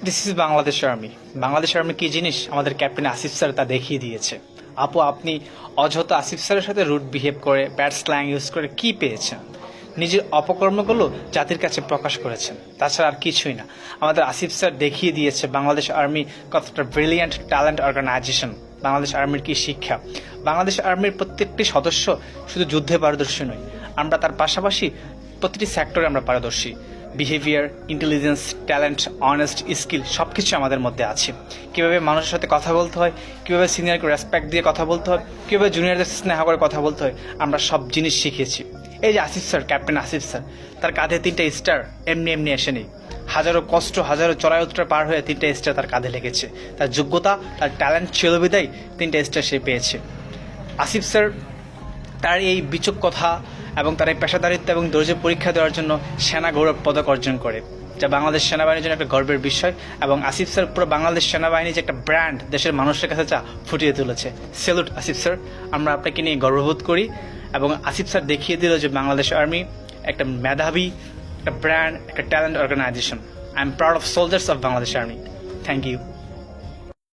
This is Bangladesh army. Bangladesh army কী জিনিস আমাদের ক্যাপ্টেন আসিফ স্যার তা দেখিয়ে দিয়েছে। আপু, আপনি অযথা আসিফ স্যারের সাথে রুট বিহেভ করে ব্যাড স্ল্যাং ইউজ করে কি পেয়েছেন? নিজের অপকর্মগুলো জাতির কাছে প্রকাশ করেছেন, তাছাড়া আর কিছুই না। আমাদের আসিফ স্যার দেখিয়ে দিয়েছে বাংলাদেশ আর্মি কতটা ব্রিলিয়ান্ট ট্যালেন্ট অর্গানাইজেশন। বাংলাদেশ আর্মির কি শিক্ষা! বাংলাদেশ আর্মির প্রত্যেকটি সদস্য শুধু যুদ্ধে পারদর্শী নয়, আমরা তার পাশাপাশি প্রতিটি সেক্টরে আমরা পারদর্শী। Behaviour, intelligence, talent, honest, skill সব কিছু আমাদের মধ্যে আছে। কীভাবে মানুষের সাথে কথা বলতে হয়, কীভাবে সিনিয়রকে রেসপেক্ট দিয়ে কথা বলতে হয়, কীভাবে জুনিয়রদের স্নেহ করে কথা বলতে হয়, আমরা সব জিনিস শিখেছি। এই যে Asif sir, captain Asif sir, তার কাঁধে 3টা স্টার এমনি এমনি এসেনি। হাজারো কষ্ট, হাজারো চড়াই উত্তর পার হয়ে 3টা স্টার তার কাঁধে লেগেছে। তার যোগ্যতা, তার ট্যালেন্ট ছিল বিদায় 3টা স্টার সে পেয়েছে। আসিফ স্যার তার এই বিচক্ষণতা এবং তার এই পেশাদারিত্ব এবং ধৈর্য পরীক্ষা দেওয়ার জন্য সেনা গৌরব পদক অর্জন করে, যা বাংলাদেশ সেনাবাহিনীর জন্য একটা গর্বের বিষয়। এবং আসিফ স্যার পুরো বাংলাদেশ সেনাবাহিনী যে একটা ব্র্যান্ড দেশের মানুষের কাছে যা ফুটিয়ে তুলেছে। স্যালুট আসিফ স্যার, আমরা আপনাকে নিয়ে গর্ববোধ করি। এবং আসিফ স্যার দেখিয়ে দিল যে বাংলাদেশ আর্মি একটা মেধাবী, একটা ব্র্যান্ড, একটা talent organisation. I am proud of soldiers of Bangladesh army. Thank you.